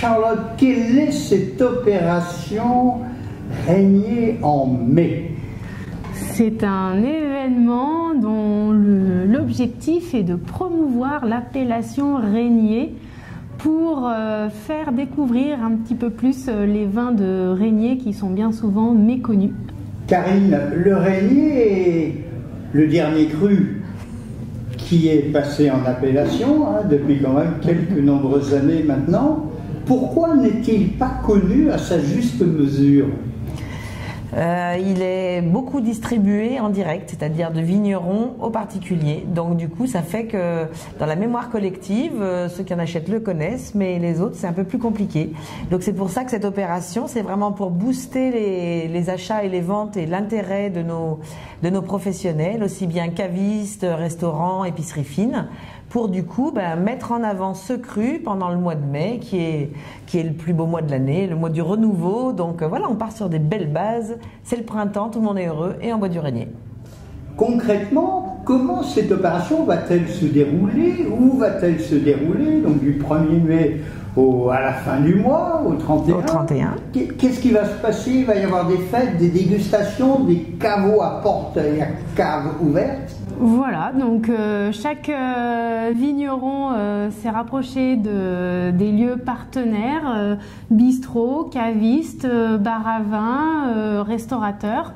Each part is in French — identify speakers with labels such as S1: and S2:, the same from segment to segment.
S1: Charlotte, quelle est cette opération Régnier en mai?
S2: C'est un événement dont l'objectif est de promouvoir l'appellation Régnier pour faire découvrir un petit peu plus les vins de Régnier qui sont bien souvent méconnus.
S1: Karine, le Régnier est le dernier cru qui est passé en appellation depuis quand même quelques nombreuses années maintenant. Pourquoi n'est-il pas connu à sa juste mesure?
S3: Il est beaucoup distribué en direct, c'est-à-dire de vignerons aux particuliers. Donc du coup, ça fait que dans la mémoire collective, ceux qui en achètent le connaissent, mais les autres, c'est un peu plus compliqué. Donc c'est pour ça que cette opération, c'est vraiment pour booster les achats et les ventes et l'intérêt de nos professionnels, aussi bien cavistes, restaurants, épiceries fines, pour du coup mettre en avant ce cru pendant le mois de mai qui est le plus beau mois de l'année, le mois du renouveau. Donc voilà, on part sur des belles bases, c'est le printemps, tout le monde est heureux et on boit du Régnier.
S1: Concrètement, comment cette opération va-t-elle se dérouler? Où va-t-elle se dérouler? Donc du 1er mai à la fin du mois, au 31.
S3: Au 31.
S1: Qu'est-ce qui va se passer? Il va y avoir des fêtes, des dégustations, des caveaux à porte et à cave ouverte?
S2: Voilà, donc chaque vigneron s'est rapproché des lieux partenaires, bistrots, cavistes, bar à vin, restaurateurs,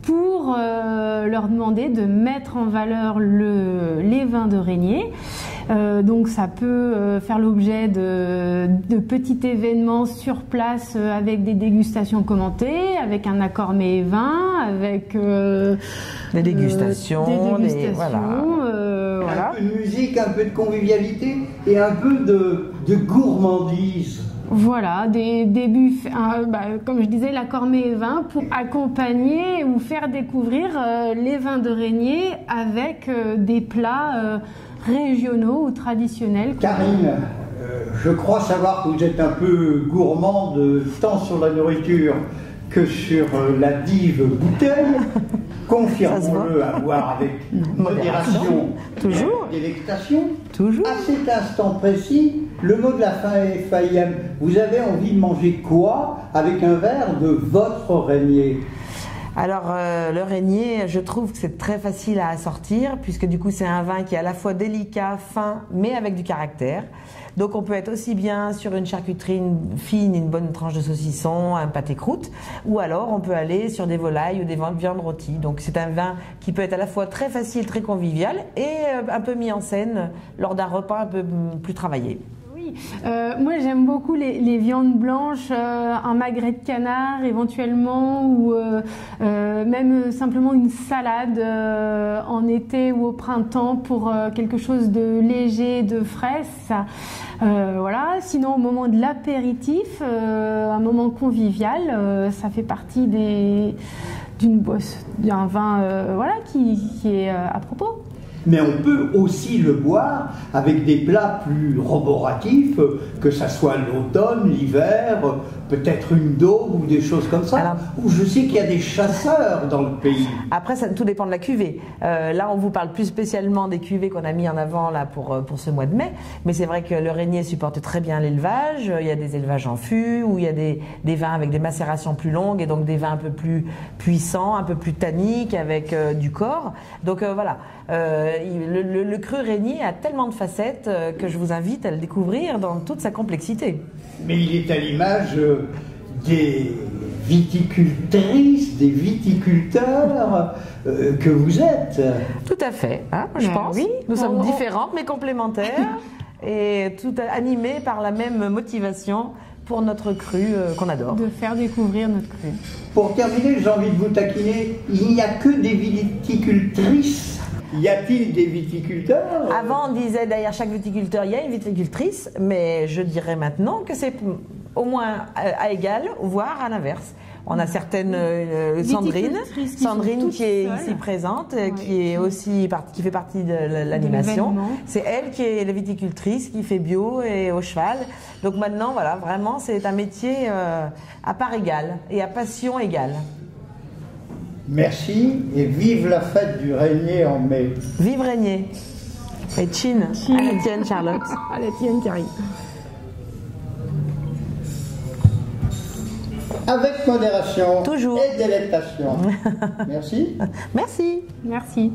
S2: pour leur demander de mettre en valeur les vins de Régnier. Donc ça peut faire l'objet de petits événements sur place avec des dégustations commentées, avec un accord mets et vin, avec
S3: des dégustations,
S2: voilà.
S1: Un peu de musique, un peu de convivialité et un peu de gourmandise.
S2: Voilà, des buffets, comme je disais, l'accord mets et vin pour accompagner ou faire découvrir les vins de Régnier avec des plats régionaux ou traditionnels.
S1: Karine, je crois savoir que vous êtes un peu gourmande tant sur la nourriture que sur la dive bouteille. Confirmons-le à boire avec modération,
S3: toujours,
S1: délectation.
S3: Toujours.
S1: À cet instant précis, le mot de la fin est FAIM. Vous avez envie de manger quoi avec un verre de votre Régnier?
S3: Alors le Régnier, je trouve que c'est très facile à assortir puisque du coup c'est un vin qui est à la fois délicat, fin, mais avec du caractère. Donc on peut être aussi bien sur une charcuterie fine, une bonne tranche de saucisson, un pâté croûte, ou alors on peut aller sur des volailles ou des viandes rôties. Donc c'est un vin qui peut être à la fois très facile, très convivial et un peu mis en scène lors d'un repas un peu plus travaillé.
S2: Moi j'aime beaucoup les viandes blanches, un magret de canard éventuellement, ou même simplement une salade en été ou au printemps pour quelque chose de léger, de frais. Ça, voilà. Sinon au moment de l'apéritif, un moment convivial, ça fait partie d'un vin voilà, qui est à propos.
S1: Mais on peut aussi le boire avec des plats plus roboratifs, que ça soit l'automne, l'hiver, peut-être une daube ou des choses comme ça. Alors, où je sais qu'il y a des chasseurs dans le pays.
S3: Après, tout dépend de la cuvée. Là, on vous parle plus spécialement des cuvées qu'on a mis en avant là pour ce mois de mai. Mais c'est vrai que le Régnier supporte très bien l'élevage. Il y a des élevages en fût, où il y a des vins avec des macérations plus longues et donc des vins un peu plus puissants, un peu plus tanniques, avec du corps. Donc voilà. Le cru Régnier a tellement de facettes que je vous invite à le découvrir dans toute sa complexité.
S1: Mais il est à l'image des viticultrices, des viticulteurs que vous êtes.
S3: Tout à fait, hein, je pense. Oui. Nous sommes différentes mais complémentaires et tout animés par la même motivation pour notre cru qu'on adore.
S2: De faire découvrir notre cru.
S1: Pour terminer, j'ai envie de vous taquiner. Il n'y a que des viticultrices. Y a-t-il des viticulteurs?
S3: Avant, on disait derrière chaque viticulteur, il y a une viticultrice, mais je dirais maintenant que c'est au moins à égal, voire à l'inverse. On a certaines Sandrine qui est ici présente, qui fait partie de l'animation. C'est elle qui est la viticultrice, qui fait bio et au cheval. Donc maintenant, voilà, vraiment, c'est un métier à part égale et à passion égale.
S1: Merci et vive la fête du Régnier en mai.
S3: Vive Régnier. Et chin. À la tienne, Charlotte.
S2: À la tienne, Karine.
S1: avec modération
S3: Toujours.
S1: et délectation. Merci.
S3: Merci.
S2: Merci.